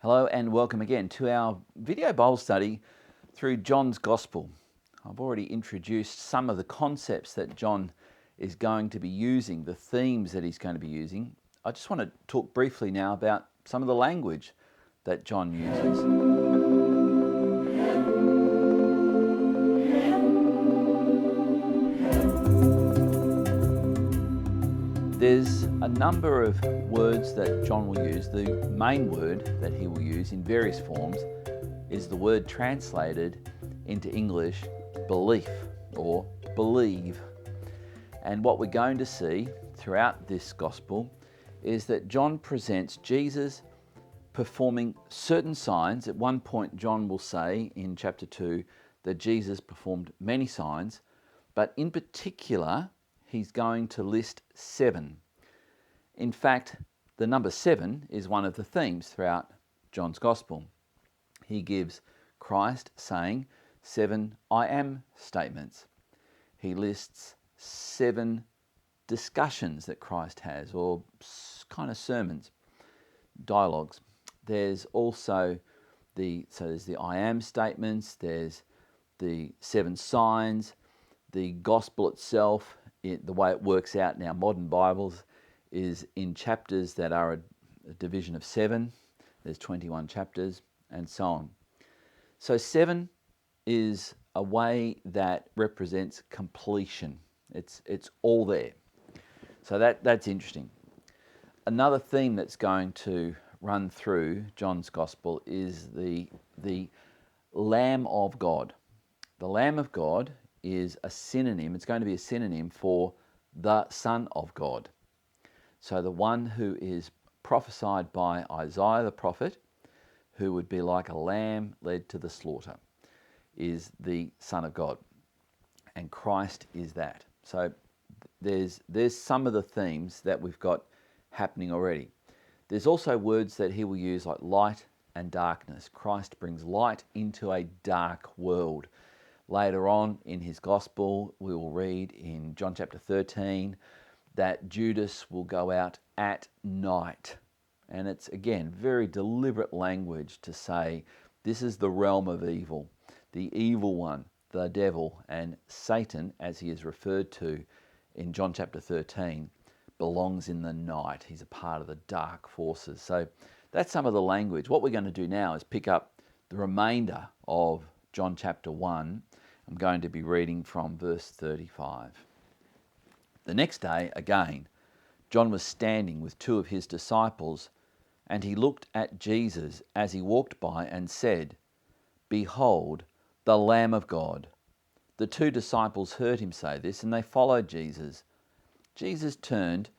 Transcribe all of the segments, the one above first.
Hello and welcome again to our video Bible study through John's Gospel. I've already introduced some of the concepts that John is going to be using, the themes that he's going to be using. I just want to talk briefly now about some of the language that John uses. There's a number of words that John will use. The main word that he will use in various forms is the word translated into English belief or believe. And what we're going to see throughout this gospel is that John presents Jesus performing certain signs. At one point, John will say in chapter 2 that Jesus performed many signs, but in particular, he's going to list 7. In fact, the number 7 is one of the themes throughout John's Gospel. He gives Christ saying 7 I am statements. He lists 7 discussions that Christ has, or kind of sermons, dialogues. There's also there's the I am statements, there's the 7 signs, the gospel itself. The way it works out in our modern Bibles is in chapters that are a division of 7. There's 21 chapters and so on. So 7 is a way that represents completion. It's all there. So that's interesting. Another theme that's going to run through John's Gospel is the Lamb of God. The Lamb of God is a synonym. It's going to be a synonym for the Son of God. So the one who is prophesied by Isaiah the prophet, who would be like a lamb led to the slaughter, is the Son of God. And Christ is that. So there's some of the themes that we've got happening already. There's also words that he will use like light and darkness. Christ brings light into a dark world. Later on in his gospel, we will read in John chapter 13 that Judas will go out at night. And it's, again, very deliberate language to say this is the realm of evil. The evil one, the devil, and Satan, as he is referred to in John chapter 13, belongs in the night. He's a part of the dark forces. So that's some of the language. What we're going to do now is pick up the remainder of John chapter 1. I'm going to be reading from verse 35. The next day, again, John was standing with 2 of his disciples, and he looked at Jesus as he walked by and said, "Behold, the Lamb of God." The 2 disciples heard him say this, and they followed Jesus. Jesus turned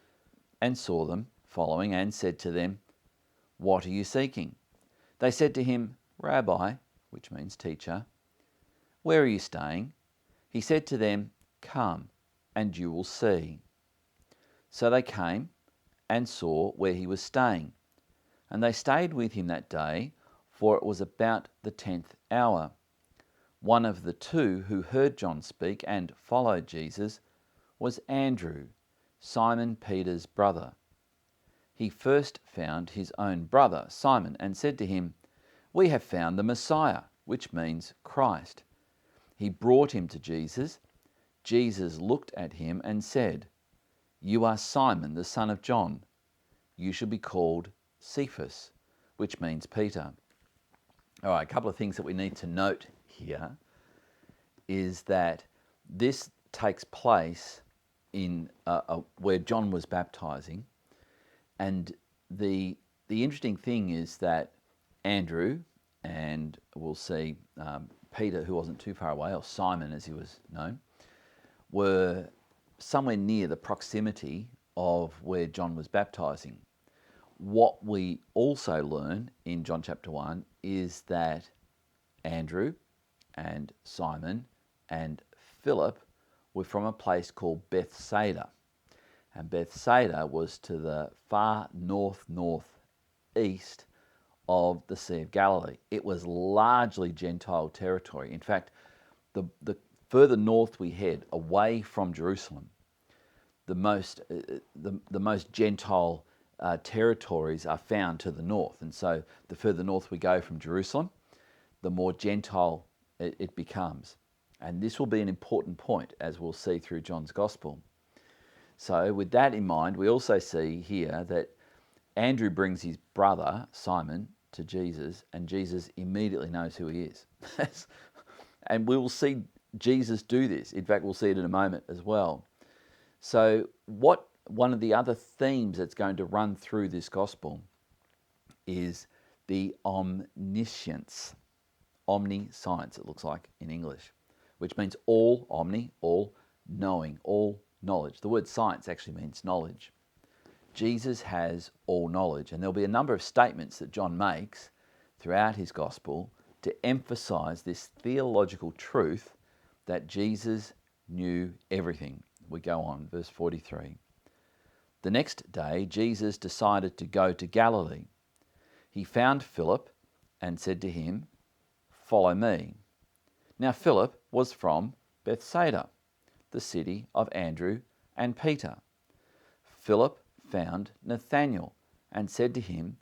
and saw them following and said to them, "What are you seeking?" They said to him, "Rabbi," which means teacher, "where are you staying?" He said to them, "Come, and you will see." So they came and saw where he was staying. And they stayed with him that day, for it was about the 10th hour. One of the 2 who heard John speak and followed Jesus was Andrew, Simon Peter's brother. He first found his own brother, Simon, and said to him, "We have found the Messiah," which means Christ. He brought him to Jesus. Jesus looked at him and said, "You are Simon, the son of John. You shall be called Cephas," which means Peter. All right, a couple of things that we need to note here is that this takes place in where John was baptizing. And the interesting thing is that Andrew, and we'll see Peter, who wasn't too far away, or Simon as he was known, were somewhere near the proximity of where John was baptizing. What we also learn in John chapter 1 is that Andrew and Simon and Philip were from a place called Bethsaida. And Bethsaida was to the far northeast of the Sea of Galilee. It was largely Gentile territory. In fact, the further north we head, away from Jerusalem, the most Gentile territories are found to the north. And so the further north we go from Jerusalem, the more Gentile it becomes. And this will be an important point, as we'll see through John's Gospel. So with that in mind, we also see here that Andrew brings his brother, Simon, to Jesus, and Jesus immediately knows who he is. And we will see Jesus do this. In fact, we'll see it in a moment as well. So one of the other themes that's going to run through this gospel is the omniscience. Omniscience, it looks like in English, which means all omni, all knowing, all knowledge. The word science actually means knowledge. Jesus has all knowledge, and there'll be a number of statements that John makes throughout his gospel to emphasize this theological truth that Jesus knew everything. We go on, verse 43. The next day, Jesus decided to go to Galilee. He found Philip and said to him, "Follow me." Now Philip was from Bethsaida, the city of Andrew and Peter. Philip found Nathanael and said to him,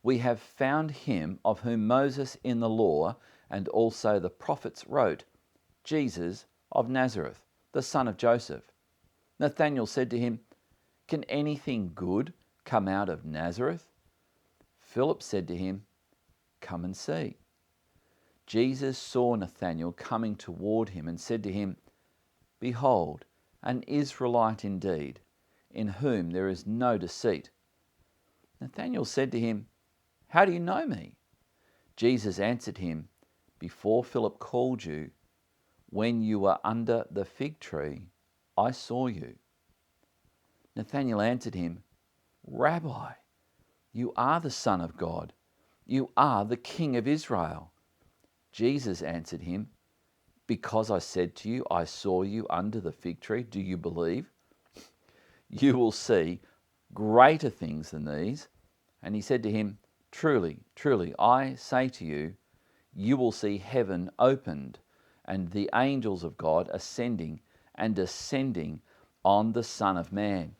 "We have found him of whom Moses in the law and also the prophets wrote, Jesus of Nazareth, the son of Joseph." Nathanael said to him, "Can anything good come out of Nazareth?" Philip said to him, "Come and see." Jesus saw Nathanael coming toward him and said to him, "Behold, an Israelite indeed, in whom there is no deceit." Nathanael said to him, "How do you know me?" Jesus answered him, "Before Philip called you, when you were under the fig tree, I saw you." Nathanael answered him, "Rabbi, you are the Son of God. You are the King of Israel." Jesus answered him, "Because I said to you, I saw you under the fig tree, do you believe? You will see greater things than these." And he said to him, "Truly, truly, I say to you, you will see heaven opened and the angels of God ascending and descending on the Son of Man."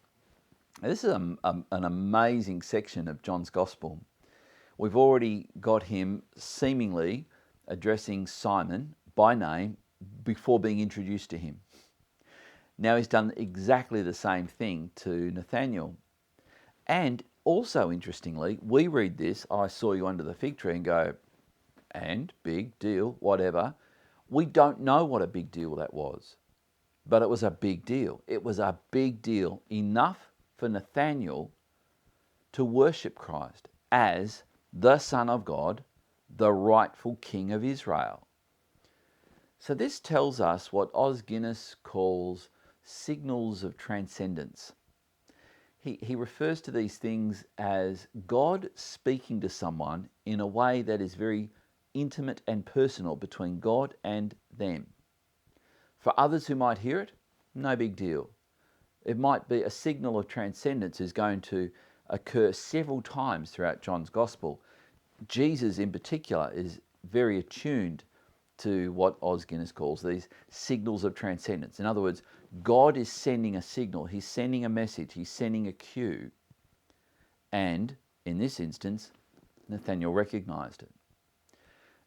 Now, this is an amazing section of John's Gospel. We've already got him seemingly addressing Simon by name before being introduced to him. Now he's done exactly the same thing to Nathanael. And also interestingly, we read this, "I saw you under the fig tree," and go, "And big deal, whatever." We don't know what a big deal that was, but it was a big deal. It was a big deal, enough for Nathanael to worship Christ as the Son of God, the rightful King of Israel. So this tells us what Os Guinness calls signals of transcendence. He refers to these things as God speaking to someone in a way that is very intimate and personal between God and them. For others who might hear it, no big deal. It might be a signal of transcendence is going to occur several times throughout John's Gospel. Jesus in particular is very attuned to what Os Guinness calls these signals of transcendence. In other words, God is sending a signal, he's sending a message, he's sending a cue. And in this instance, Nathanael recognized it.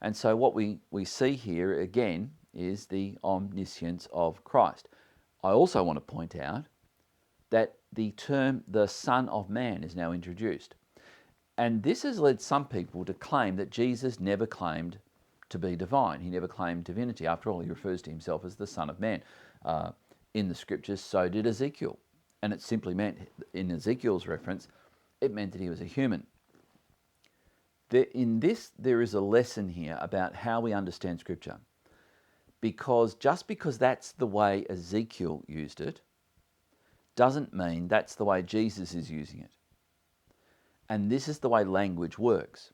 And so what we see here again is the omniscience of Christ. I also want to point out that the term the Son of Man is now introduced. And this has led some people to claim that Jesus never claimed to be divine. He never claimed divinity. After all, he refers to himself as the Son of Man. In the scriptures, so did Ezekiel. And it simply meant, in Ezekiel's reference, it meant that he was a human. In this, there is a lesson here about how we understand Scripture. Because just because that's the way Ezekiel used it, doesn't mean that's the way Jesus is using it. And this is the way language works.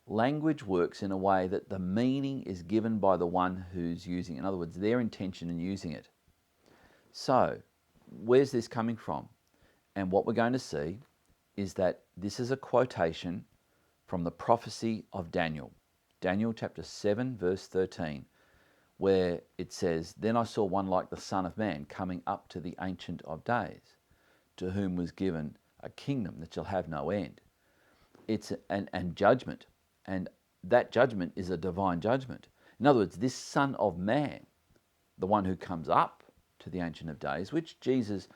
Language works in a way that the meaning is given by the one who's using it. In other words, their intention in using it. So, where's this coming from? And what we're going to see is that this is a quotation from the prophecy of Daniel. Daniel chapter 7, verse 13, where it says, "Then I saw one like the Son of Man coming up to the Ancient of Days, to whom was given a kingdom that shall have no end. It's and judgment, and that judgment is a divine judgment. In other words, this Son of Man, the one who comes up to the Ancient of Days, which Jesus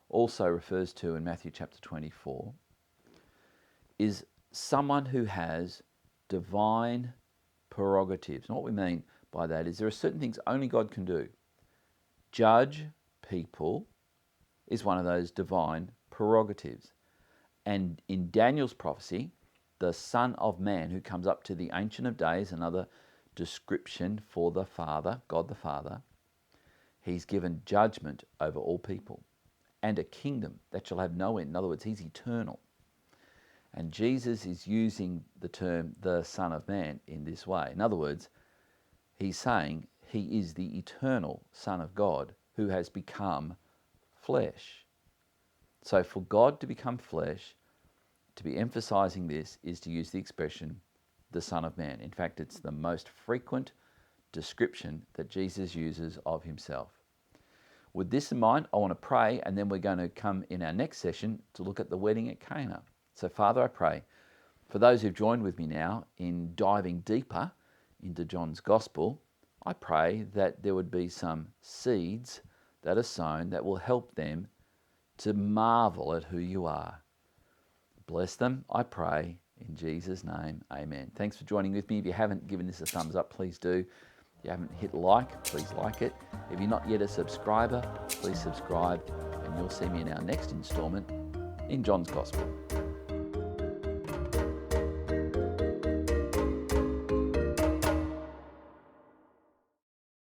also refers to in Matthew chapter 24, is someone who has divine prerogatives. And what we mean by that is there are certain things only God can do. Judge people is one of those divine prerogatives. And in Daniel's prophecy, the Son of Man who comes up to the Ancient of Days, another description for the Father, God the Father, he's given judgment over all people and a kingdom that shall have no end. In other words, he's eternal. And Jesus is using the term the Son of Man in this way. In other words, he's saying he is the eternal Son of God who has become flesh. So for God to become flesh, to be emphasizing this is to use the expression the Son of Man. In fact, it's the most frequent description that Jesus uses of himself. With this in mind, I want to pray, and then we're going to come in our next session to look at the wedding at Cana. So Father, I pray for those who've joined with me now in diving deeper into John's Gospel, I pray that there would be some seeds that are sown that will help them to marvel at who you are. Bless them, I pray, in Jesus' name, amen. Thanks for joining with me. If you haven't given this a thumbs up, please do. If you haven't hit like, please like it. If you're not yet a subscriber, please subscribe, and you'll see me in our next installment in John's Gospel.